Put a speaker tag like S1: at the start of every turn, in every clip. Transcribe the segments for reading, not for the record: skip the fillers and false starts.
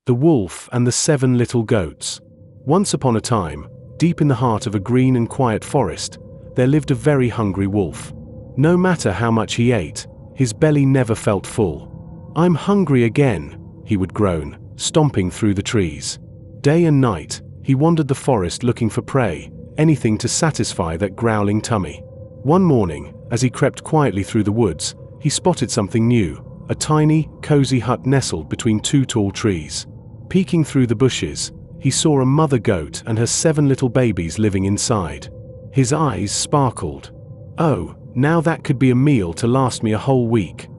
S1: The Wolf and the 7 Little Goats. Once upon a time, deep in the heart of a green and quiet forest, there lived a very hungry wolf. No matter how much he ate, his belly never felt full. "I'm hungry again," he would groan, stomping through the trees. Day and night, he wandered the forest looking for prey, anything to satisfy that growling tummy. One morning, as he crept quietly through the woods, he spotted something new, a tiny, cozy hut nestled between 2 tall trees. Peeking through the bushes, he saw a mother goat and her 7 little babies living inside. His eyes sparkled. "Oh, now that could be a meal to last me a whole week."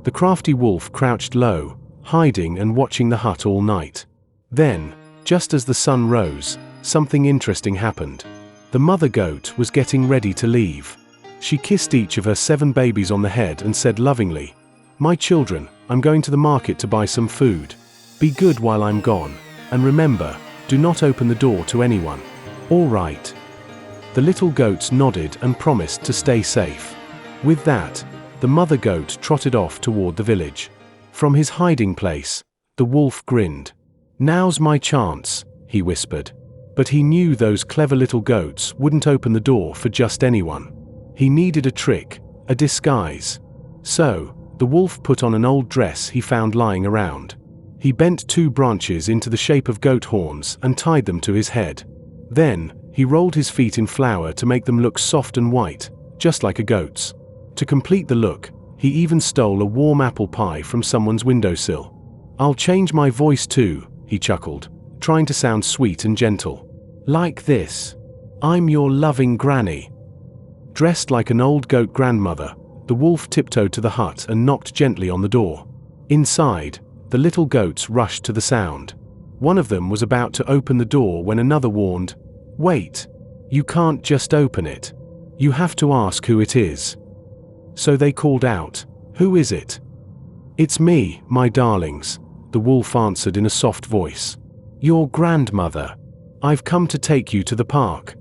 S1: The crafty wolf crouched low, hiding and watching the hut all night. Then, just as the sun rose, something interesting happened. The mother goat was getting ready to leave. She kissed each of her 7 babies on the head and said lovingly, "My children, I'm going to the market to buy some food. Be good while I'm gone, and remember, do not open the door to anyone." "All right." The little goats nodded and promised to stay safe. With that, the mother goat trotted off toward the village. From his hiding place, the wolf grinned. "Now's my chance," he whispered. But he knew those clever little goats wouldn't open the door for just anyone. He needed a trick, a disguise. So, the wolf put on an old dress he found lying around. He bent 2 branches into the shape of goat horns and tied them to his head. Then, he rolled his feet in flour to make them look soft and white, just like a goat's. To complete the look, he even stole a warm apple pie from someone's windowsill. "I'll change my voice too," he chuckled, trying to sound sweet and gentle. "Like this. I'm your loving granny." Dressed like an old goat grandmother, the wolf tiptoed to the hut and knocked gently on the door. Inside, the little goats rushed to the sound. One of them was about to open the door when another warned, "Wait. You can't just open it. You have to ask who it is." So they called out, "Who is it?" "It's me, my darlings," the wolf answered in a soft voice. "Your grandmother. I've come to take you to the park."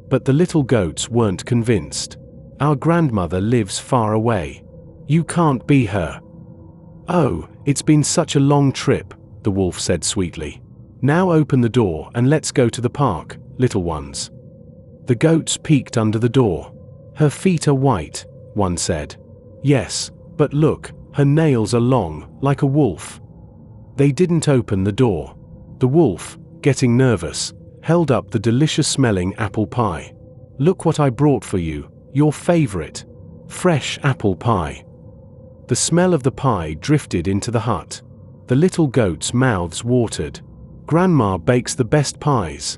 S1: But the little goats weren't convinced. "Our grandmother lives far away. You can't be her." "Oh, it's been such a long trip," the wolf said sweetly. "Now open the door and let's go to the park, little ones." The goats peeked under the door. "Her feet are white," one said. "Yes, but look, her nails are long, like a wolf." They didn't open the door. The wolf, getting nervous, held up the delicious-smelling apple pie. "Look what I brought for you, your favorite. Fresh apple pie." The smell of the pie drifted into the hut. The little goats' mouths watered. "Grandma bakes the best pies,"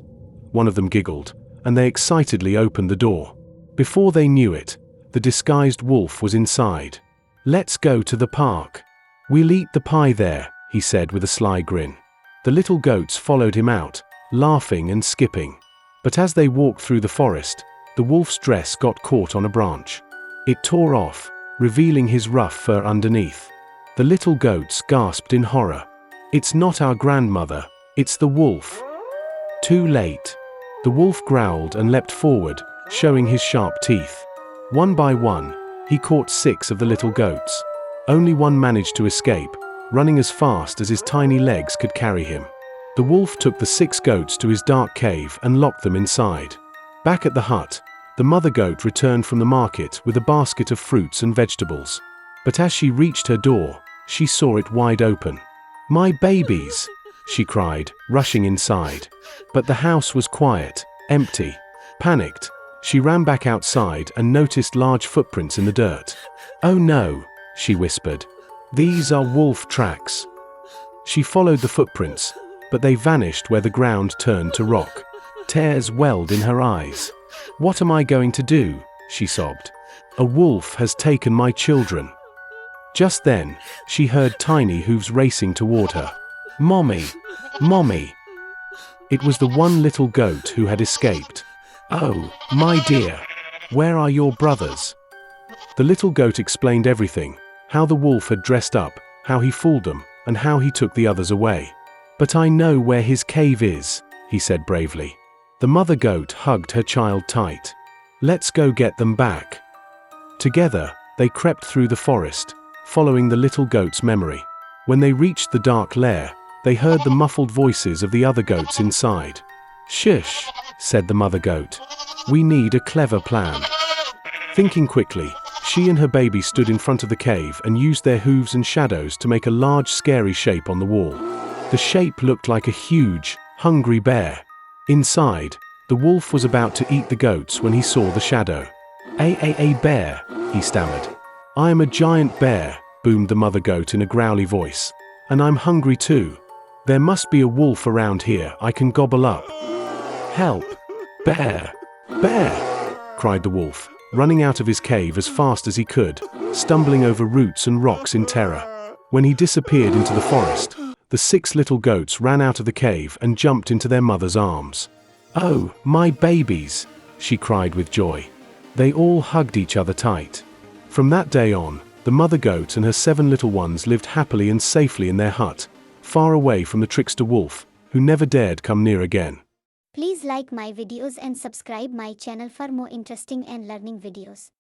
S1: one of them giggled, and they excitedly opened the door. Before they knew it, the disguised wolf was inside. "Let's go to the park. We'll eat the pie there," he said with a sly grin. The little goats followed him out, laughing and skipping. But as they walked through the forest, the wolf's dress got caught on a branch. It tore off, revealing his rough fur underneath. The little goats gasped in horror. "It's not our grandmother, it's the wolf." Too late. The wolf growled and leapt forward, showing his sharp teeth. One by one, he caught 6 of the little goats. Only one managed to escape, running as fast as his tiny legs could carry him. The wolf took the 6 goats to his dark cave and locked them inside. Back at the hut, the mother goat returned from the market with a basket of fruits and vegetables. But as she reached her door, she saw it wide open. "My babies!" she cried, rushing inside. But the house was quiet, empty. Panicked, she ran back outside and noticed large footprints in the dirt. "Oh no," she whispered. "These are wolf tracks." She followed the footprints, but they vanished where the ground turned to rock. Tears welled in her eyes. "What am I going to do?" she sobbed. "A wolf has taken my children." Just then, she heard tiny hooves racing toward her. "Mommy! Mommy!" It was the one little goat who had escaped. "Oh, my dear! Where are your brothers?" The little goat explained everything, how the wolf had dressed up, how he fooled them, and how he took the others away. "But I know where his cave is," he said bravely. The mother goat hugged her child tight. "Let's go get them back." Together, they crept through the forest, following the little goat's memory. When they reached the dark lair, they heard the muffled voices of the other goats inside. "Shush," said the mother goat. "We need a clever plan." Thinking quickly, she and her baby stood in front of the cave and used their hooves and shadows to make a large, scary shape on the wall. The shape looked like a huge, hungry bear. Inside, the wolf was about to eat the goats when he saw the shadow. A bear," he stammered. "I am a giant bear," boomed the mother goat in a growly voice. "And I'm hungry too. There must be a wolf around here I can gobble up." "Help! Bear! Bear!" cried the wolf, running out of his cave as fast as he could, stumbling over roots and rocks in terror. When he disappeared into the forest, the 6 little goats ran out of the cave and jumped into their mother's arms. "Oh, my babies!" she cried with joy. They all hugged each other tight. From that day on, the mother goat and her 7 little ones lived happily and safely in their hut, far away from the trickster wolf, who never dared come near again.
S2: Please like my videos and subscribe my channel for more interesting and learning videos.